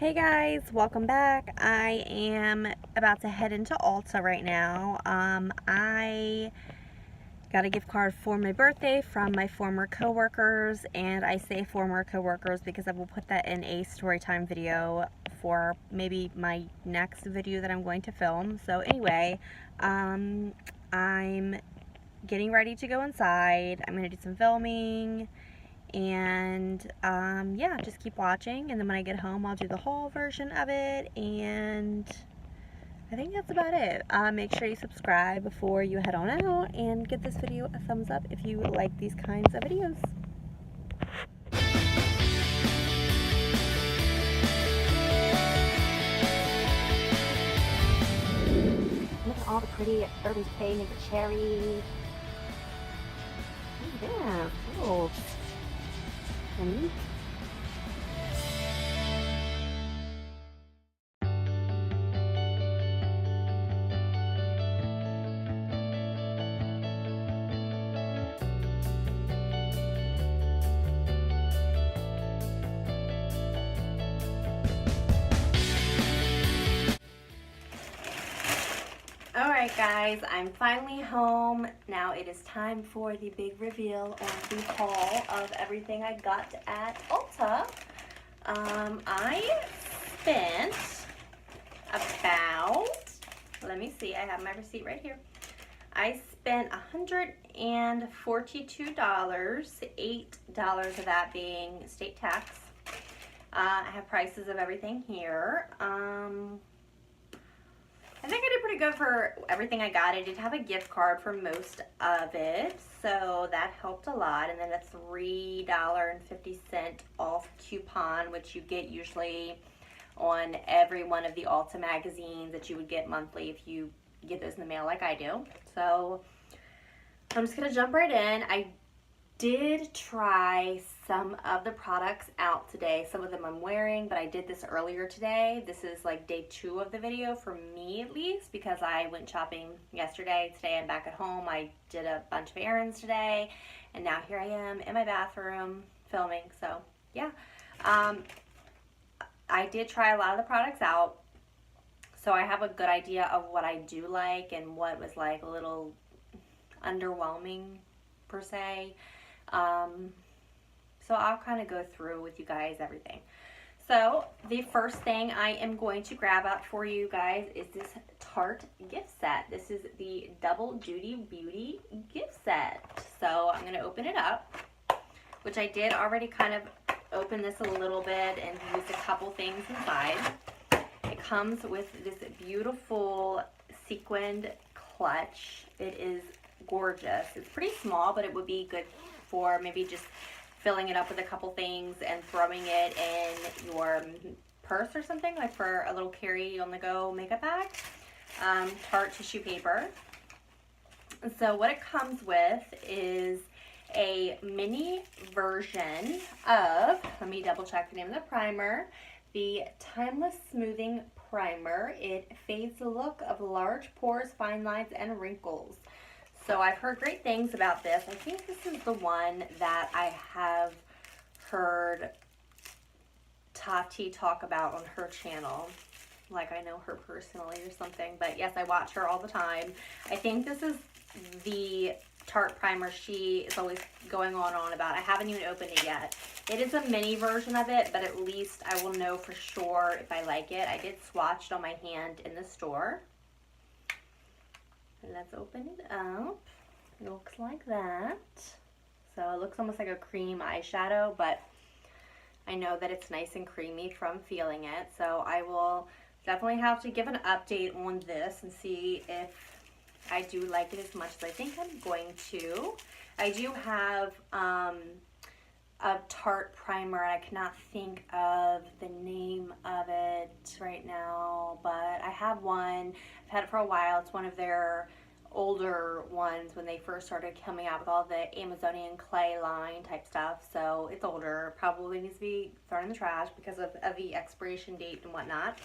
Hey guys, welcome back. I am about to head into Ulta right now. I got a gift card for my birthday from my former coworkers, and I say former coworkers because I will put that in a story time video for maybe my next video that I'm going to film. So anyway, I'm getting ready to go inside. I'm going to do some filming. And yeah, just keep watching, and then when I get home I'll do the haul version of it, and I think that's about it. Make sure you subscribe before you head on out, and give this video a thumbs up if you like these kinds of videos. Look at all the pretty everybody's playing in the cherry. Oh yeah, cool. And alright guys, I'm finally home. Now it is time for the big reveal of the haul of everything I got at Ulta. I spent about, let me see, I have my receipt right here. I spent $142, $8 of that being state tax. I have prices of everything here. I think I did pretty good for everything I got. I did have a gift card for most of it, so that helped a lot. And then a $3.50 off coupon, which you get usually on every one of the Ulta magazines that you would get monthly if you get those in the mail like I do. So I'm just gonna jump right in. I did try some of the products out today. Some of them I'm wearing, but I did this earlier today. This is like day 2 of the video for me at least, because I went shopping yesterday. Today I'm back at home. I did a bunch of errands today, and now here I am in my bathroom filming. So yeah, I did try a lot of the products out, so I have a good idea of what I do like and what was like a little underwhelming per se. So I'll kind of go through with you guys everything. So the first thing I am going to grab out for you guys is this Tarte gift set. This is the Double Duty Beauty gift set. So I'm going to open it up, which I did already kind of open this a little bit and use a couple things inside. It comes with this beautiful sequined clutch. It is gorgeous. It's pretty small, but it would be good for maybe just filling it up with a couple things and throwing it in your purse or something, like for a little carry on the go makeup bag. Tarte tissue paper. So what it comes with is a mini version of, let me double check the name of the primer, the Timeless Smoothing Primer. It fades the look of large pores, fine lines, and wrinkles. So I've heard great things about this. I think this is the one that I have heard Tati talk about on her channel. Like I know her personally or something. But yes, I watch her all the time. I think this is the Tarte primer she is always going on about. I haven't even opened it yet. It is a mini version of it, but at least I will know for sure if I like it. I did swatch it on my hand in the store. Let's open it up. It looks like that. So it looks almost like a cream eyeshadow, but I know that it's nice and creamy from feeling it. So I will definitely have to give an update on this and see if I do like it as much as I think I'm going to. I do have a Tarte primer, and I cannot think of the name of it right now, but I have one. I've had it for a while. It's one of their older ones when they first started coming out with all the Amazonian clay line type stuff. So it's older, probably needs to be thrown in the trash because of the expiration date and whatnot.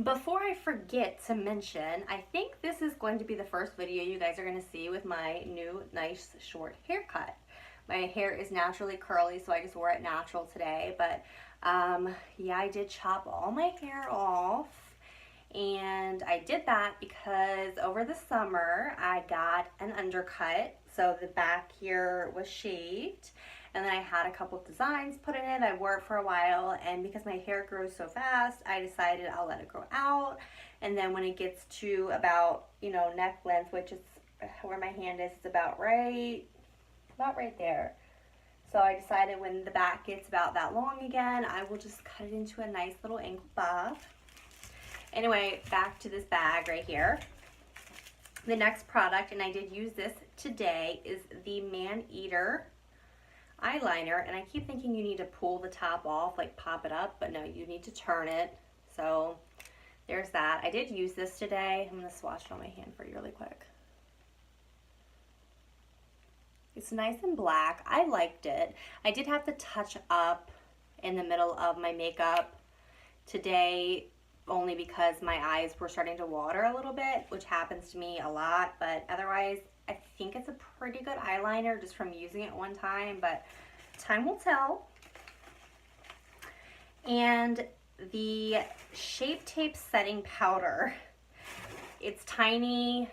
Before I forget to mention, I think this is going to be the first video you guys are going to see with my new nice short haircut. My hair is naturally curly, so I just wore it natural today, but Yeah, I did chop all my hair off, and I did that because over the summer I got an undercut, so the back here was shaved, and then I had a couple of designs put in it. I wore it for a while, and because my hair grows so fast, I decided I'll let it grow out, and then when it gets to about, you know, neck length, which is where my hand is, it's about right there. So I decided when the back gets about that long again, I will just cut it into a nice little ankle bob. Anyway, back to this bag right here. The next product, and I did use this today, is the Man Eater eyeliner. And I keep thinking you need to pull the top off, like pop it up, but no, you need to turn it. So there's that. I did use this today. I'm going to swatch it on my hand for you really quick. It's nice and black. I liked it. I did have to touch up in the middle of my makeup today only because my eyes were starting to water a little bit, which happens to me a lot, but otherwise I think it's a pretty good eyeliner just from using it one time, but time will tell. And the Shape Tape Setting Powder. It's tiny.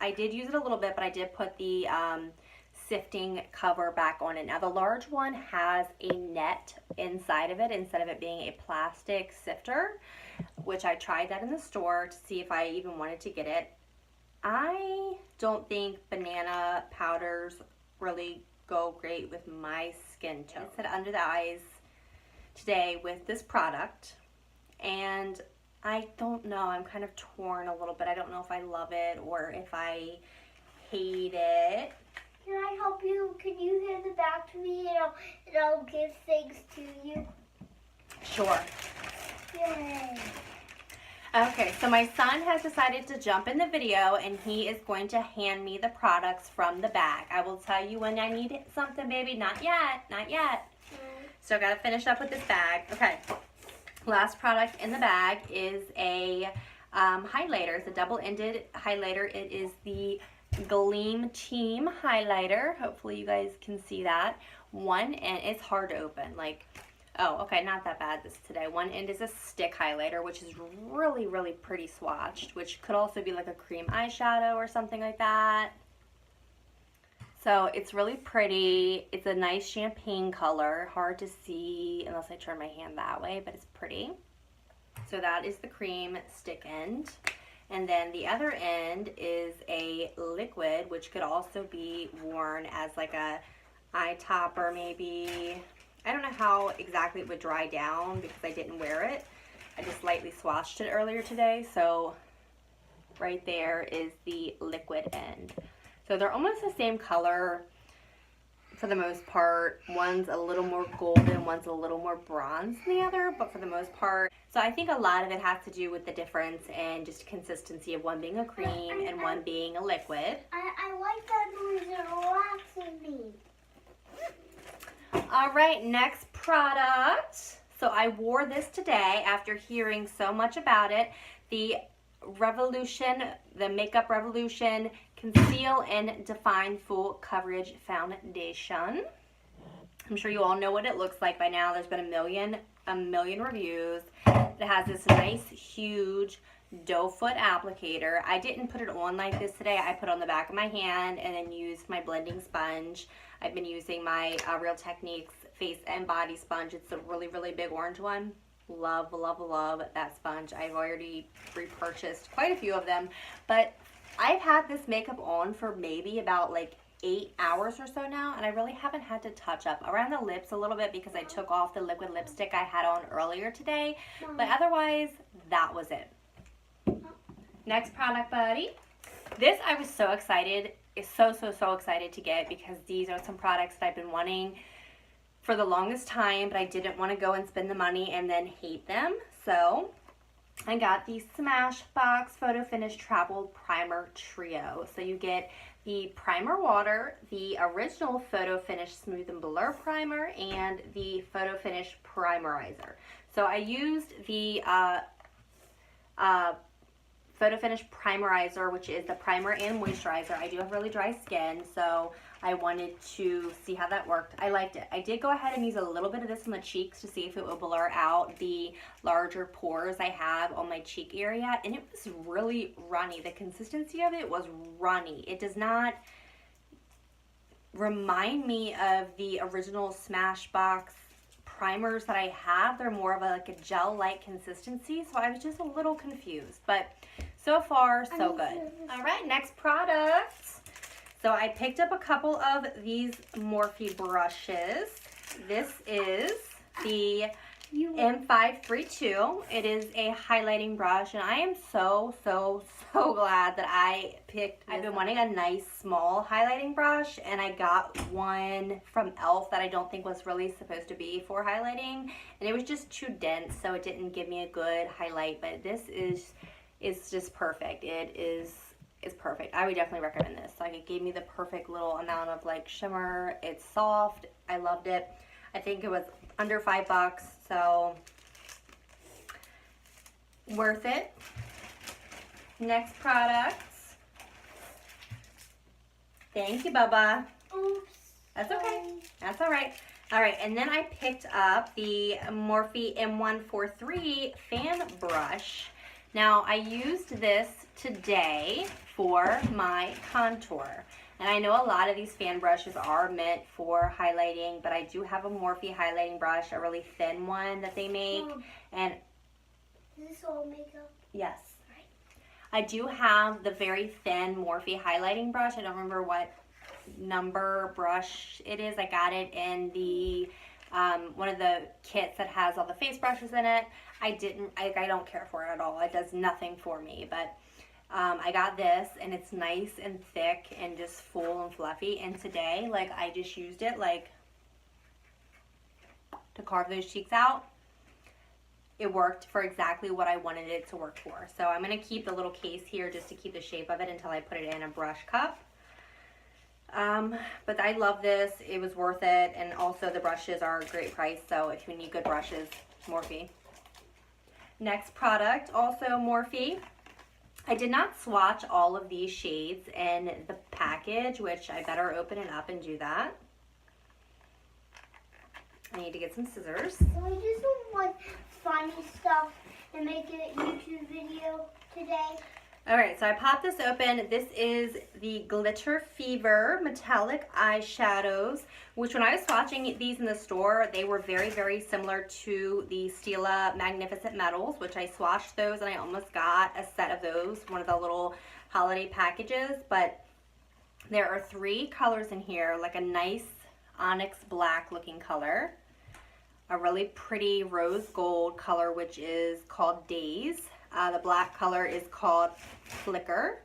I did use it a little bit, but I did put the sifting cover back on it. Now the large one has a net inside of it instead of it being a plastic sifter, which I tried that in the store to see if I even wanted to get it. I don't think banana powders really go great with my skin tone. I said under the eyes today with this product, and I don't know, I'm kind of torn a little bit. I don't know if I love it or if I hate it. Can I help you? Can you hand it back to me and I'll give things to you? Sure. Yay. Okay, so my son has decided to jump in the video and he is going to hand me the products from the bag. I will tell you when I need something, baby. Not yet, not yet. So I gotta finish up with this bag. Okay. Last product in the bag is a highlighter. It's a double-ended highlighter. It is the Gleam Team highlighter. Hopefully you guys can see that. One end, it's hard to open. Like, oh, okay, not that bad this today. One end is a stick highlighter, which is really, really pretty swatched, which could also be like a cream eyeshadow or something like that. So it's really pretty. It's a nice champagne color. Hard to see unless I turn my hand that way, but it's pretty. So that is the cream stick end. And then the other end is a liquid, which could also be worn as like a eye topper maybe. I don't know how exactly it would dry down because I didn't wear it. I just lightly swatched it earlier today. So right there is the liquid end. So they're almost the same color for the most part. One's a little more golden, one's a little more bronze than the other, but for the most part. So I think a lot of it has to do with the difference and just consistency of one being a cream and one being a liquid. I like that noise. It relaxes me. All right, next product. So I wore this today after hearing so much about it. The Makeup Revolution Conceal and Define Full Coverage Foundation. I'm sure you all know what it looks like by now. There's been a million reviews. It has this nice, huge doe foot applicator. I didn't put it on like this today. I put it on the back of my hand and then used my blending sponge. I've been using my Real Techniques face and body sponge. It's a really, really big orange one. Love, love, love that sponge. I've already repurchased quite a few of them, but I've had this makeup on for maybe about like 8 hours or so now, and I really haven't had to touch up around the lips a little bit because I took off the liquid lipstick I had on earlier today, but otherwise that was it. Next product, buddy. This I was so excited, so excited to get because these are some products that I've been wanting for the longest time, but I didn't want to go and spend the money and then hate them. So I got the Smashbox Photo Finish Travel Primer Trio. So you get the primer water, the original Photo Finish Smooth and Blur Primer, and the Photo Finish Primerizer. So I used the Photo Finish Primerizer, which is the primer and moisturizer. I do have really dry skin, so I wanted to see how that worked. I liked it. I did go ahead and use a little bit of this on the cheeks to see if it would blur out the larger pores I have on my cheek area, and it was really runny. The consistency of it was runny. It does not remind me of the original Smashbox primers that I have. They're more of like a gel-like consistency, so I was just a little confused, but so far so good. All right, next product. So I picked up a couple of these Morphe brushes. This is the M532. It is a highlighting brush, and I am so glad that I picked. I've been wanting a nice small highlighting brush, and I got one from e.l.f. that I don't think was really supposed to be for highlighting, and it was just too dense, so it didn't give me a good highlight. But this is just perfect. It's perfect. I would definitely recommend this. Like, it gave me the perfect little amount of like shimmer. It's soft. I loved it. I think it was under $5, so worth it. Next product. Thank you, Bubba. Oops. That's okay. That's all right. All right, and then I picked up the Morphe M143 fan brush. Now, I used this today for my contour. And I know a lot of these fan brushes are meant for highlighting, but I do have a Morphe highlighting brush, a really thin one that they make. Mom, and is this all makeup? yes. I do have the very thin Morphe highlighting brush. I don't remember what number brush it is. I got it in the one of the kits that has all the face brushes in it. I don't care for it at all. It does nothing for me, but I got this, and it's nice and thick and just full and fluffy. And today, like, I just used it like to carve those cheeks out. It worked for exactly what I wanted it to work for. So I'm going to keep the little case here just to keep the shape of it until I put it in a brush cup. But I love this. It was worth it. And also the brushes are a great price. So if you need good brushes, Morphe. Next product, also Morphe. I did not swatch all of these shades in the package, which I better open it up and do that. I need to get some scissors. So I do some like funny stuff and make a YouTube video today. Alright, so I popped this open. This is the Glitter Fever Metallic Eyeshadows, which when I was swatching these in the store, they were very, very similar to the Stila Magnificent Metals, which I swatched those and I almost got a set of those, one of the little holiday packages. But there are 3 colors in here, like a nice onyx black looking color, a really pretty rose gold color, which is called Days. The black color is called Flicker.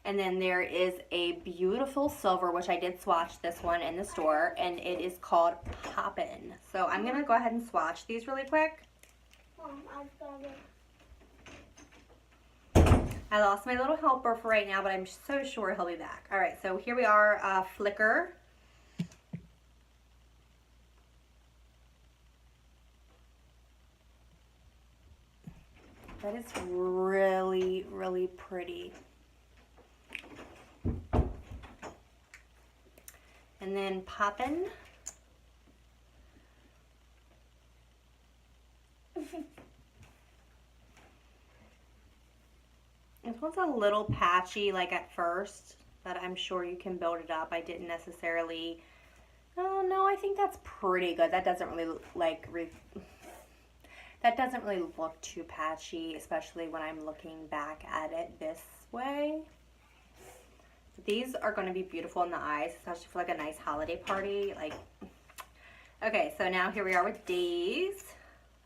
And then there is a beautiful silver, which I did swatch this one in the store, and it is called Poppin'. So I'm going to go ahead and swatch these really quick. I've got it. I lost my little helper for right now, but I'm so sure he'll be back. All right, so here we are, Flicker. That is really, really pretty. And then Poppin'. This one's a little patchy, like at first, but I'm sure you can build it up. I didn't necessarily. Oh no, I think that's pretty good. That doesn't really that doesn't really look too patchy, especially when I'm looking back at it this way. These are going to be beautiful in the eyes, especially for like a nice holiday party. Like, okay, so now here we are with Days.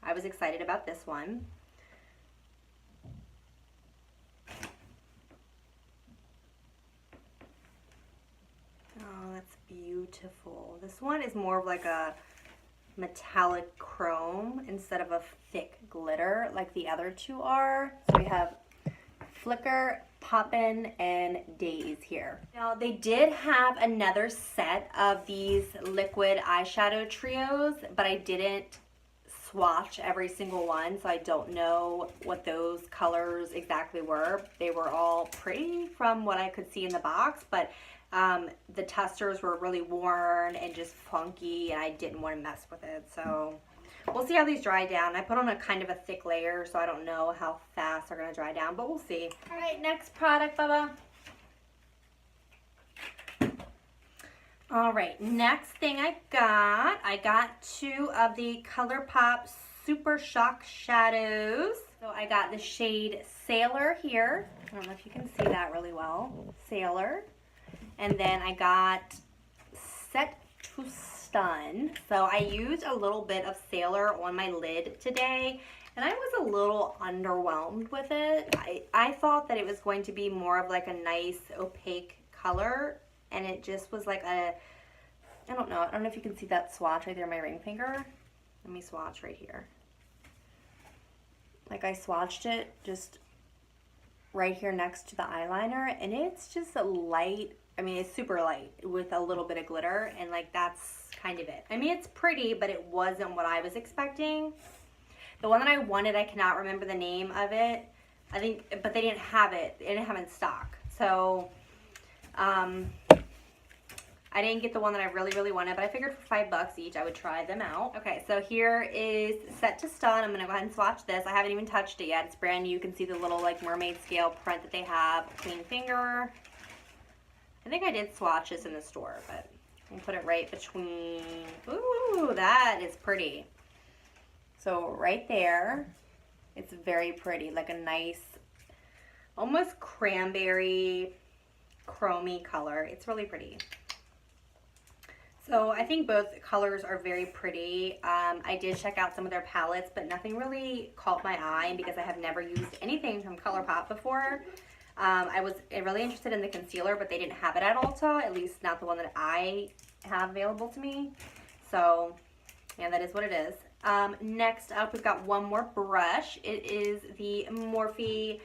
I was excited about this one. Oh, that's beautiful. This one is more of like a metallic chrome instead of a thick glitter like the other 2 are. So we have Flicker, Poppin', and Days here. Now they did have another set of these liquid eyeshadow trios, but I didn't swatch every single one, so I don't know what those colors exactly were. They were all pretty from what I could see in the box, but the testers were really worn and just funky, and I didn't want to mess with it. So we'll see how these dry down. I put on a kind of a thick layer, so I don't know how fast they're going to dry down, but we'll see. All right, next product, Bubba. All right, next thing I got 2 of the ColourPop Super Shock Shadows. So I got the shade Sailor here. I don't know if you can see that really well. Sailor. And then I got Set to Stun. So I used a little bit of Sailor on my lid today, and I was a little underwhelmed with it. I thought that it was going to be more of like a nice opaque color, and it just was like I don't know if you can see that swatch right there on my ring finger. Let me swatch right here. Like I swatched it just right here next to the eyeliner, and it's just a light, I mean it's super light with a little bit of glitter, and like that's kind of it. I mean it's pretty, but it wasn't what I was expecting. The one that I wanted, I cannot remember the name of it. I think, but they didn't have it. They didn't have it in stock. So I didn't get the one that I really wanted, but I figured for $5 each, I would try them out. Okay, so here is Set to Stun. I'm gonna go ahead and swatch this. I haven't even touched it yet. It's brand new. You can see the little like mermaid scale print that they have. Clean finger. I think I did swatch this in the store, but I'll put it right between. Ooh, that is pretty. So right there, it's very pretty, like a nice, almost cranberry, chromy color. It's really pretty. So I think both colors are very pretty. I did check out some of their palettes, but nothing really caught my eye, and because I have never used anything from ColourPop before. I was really interested in the concealer, but they didn't have it at Ulta, at least not the one that I have available to me. So yeah, that is what it is. Next up, we've got one more brush. It is the Morphe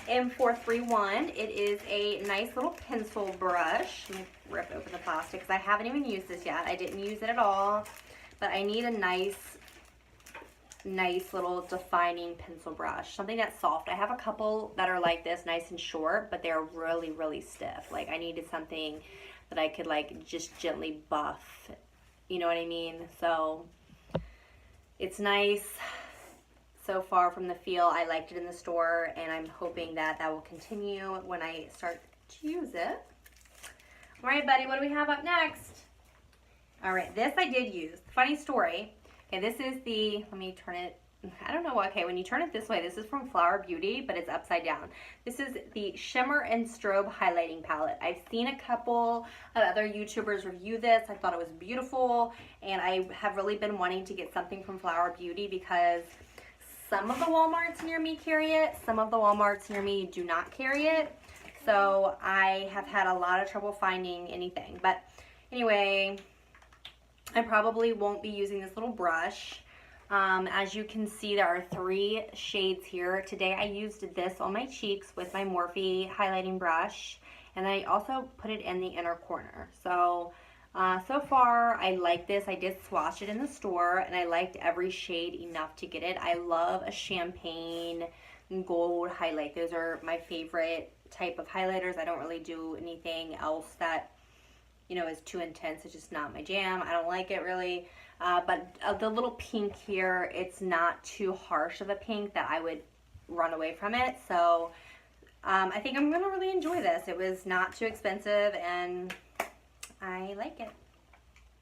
M431. It is a nice little pencil brush. Let me rip open the plastic because I haven't even used this yet. I didn't use it at all, but I need a nice little defining pencil brush, something that's soft. I have a couple that are like this, nice and short, but they're really stiff. Like I needed something that I could like just gently buff, you know what I mean? So it's nice. So far from the feel, I liked it in the store, and I'm hoping that that will continue when I start to use it. All right, buddy, what do we have up next? All right, this I did use. Funny story. Okay, this is the, let me turn it, I don't know, okay, when you turn it this way, this is from Flower Beauty, but it's upside down. This is the Shimmer and Strobe Highlighting Palette. I've seen a couple of other YouTubers review this. I thought it was beautiful, and I have really been wanting to get something from Flower Beauty because some of the Walmarts near me carry it. Some of the Walmarts near me do not carry it. So I have had a lot of trouble finding anything. But anyway, I probably won't be using this little brush. As you can see, there are 3 shades here. Today I used this on my cheeks with my Morphe highlighting brush. And I also put it in the inner corner. So so far, I like this. I did swatch it in the store, and I liked every shade enough to get it. I love a champagne gold highlight. Those are my favorite type of highlighters. I don't really do anything else that, you know, is too intense. It's just not my jam. I don't like it really. But the little pink here, it's not too harsh of a pink that I would run away from it. So I think I'm going to really enjoy this. It was not too expensive, and I like it.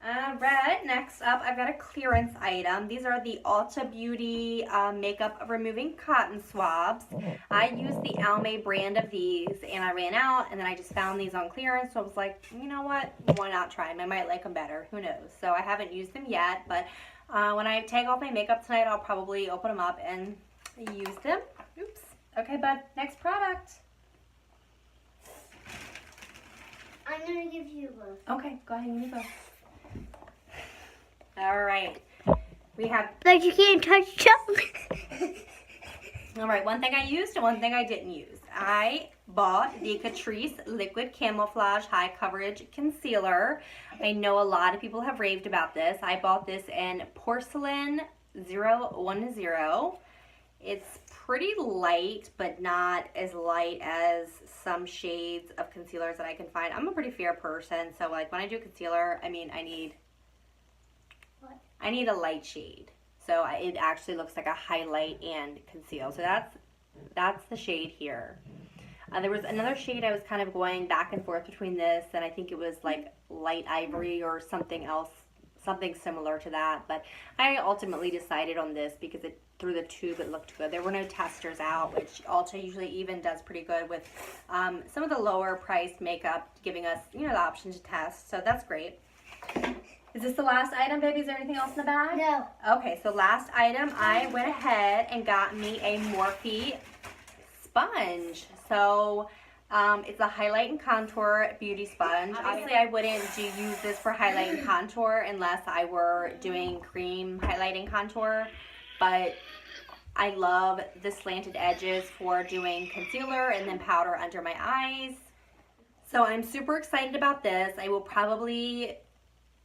Alright, next up I've got a clearance item. These are the Ulta Beauty makeup removing cotton swabs. I use the Almay brand of these, and I ran out, and then I just found these on clearance, so I was like, you know what, why not try them? I might like them better, who knows. So I haven't used them yet, but when I take off my makeup tonight, I'll probably open them up and use them. Oops. Okay, bud, next product. I'm going to give you both. Okay, go ahead and give me both. All right. We have... But you can't touch them. All right, one thing I used and one thing I didn't use. I bought the Catrice Liquid Camouflage High Coverage Concealer. I know a lot of people have raved about this. I bought this in Porcelain 010. It's pretty light, but not as light as some shades of concealers that I can find. I'm a pretty fair person, so like when I do concealer, I mean, I need a light shade. So it actually looks like a highlight and conceal. So that's the shade here. There was another shade I was kind of going back and forth between this, and I think it was like light ivory or something else, something similar to that. But I ultimately decided on this because through the tube it looked good. There were no testers out, which Ulta usually even does pretty good with some of the lower priced makeup, giving us, you know, the option to test. So that's great. Is this the last item, baby? Is there anything else in the bag? No. Okay, so last item, I went ahead and got me a Morphe sponge. So it's a highlight and contour beauty sponge. Obviously, I wouldn't use this for highlight and contour unless I were doing cream highlight and contour. But I love the slanted edges for doing concealer and then powder under my eyes. So I'm super excited about this. I will probably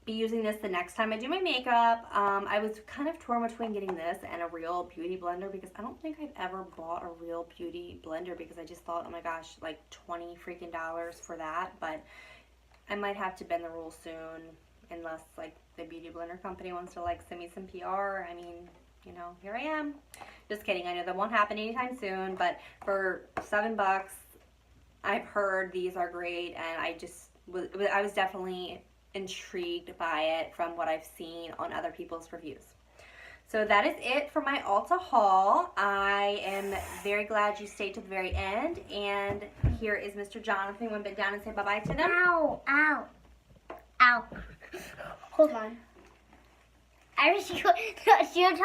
be using this the next time I do my makeup. I was kind of torn between getting this and a real beauty blender because I don't think I've ever bought a real beauty blender because I just thought, oh my gosh, like $20 freaking for that. But I might have to bend the rules soon unless like the beauty blender company wants to like send me some PR. I mean, you know, here I am. Just kidding. I know that won't happen anytime soon, but for $7, I've heard these are great, and I was definitely intrigued by it from what I've seen on other people's reviews. So that is it for my Ulta haul. I am very glad you stayed to the very end, and here is Mr. Jonathan. You want to bend down and say bye-bye to them? Ow, ow, ow. Hold on. I was touch your toe.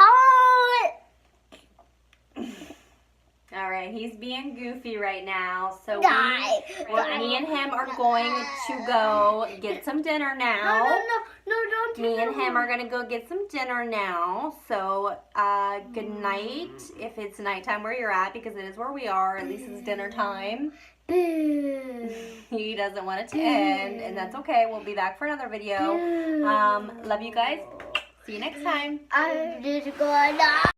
All right, he's being goofy right now, so Die. me and him are going to go get some dinner now. No, don't. Me and him are gonna go get some dinner now. So, good night if it's nighttime where you're at, because it is where we are. At least it's dinner time. Boo. He doesn't want it to end, and that's okay. We'll be back for another video. Love you guys. See you next time. I'm just gonna.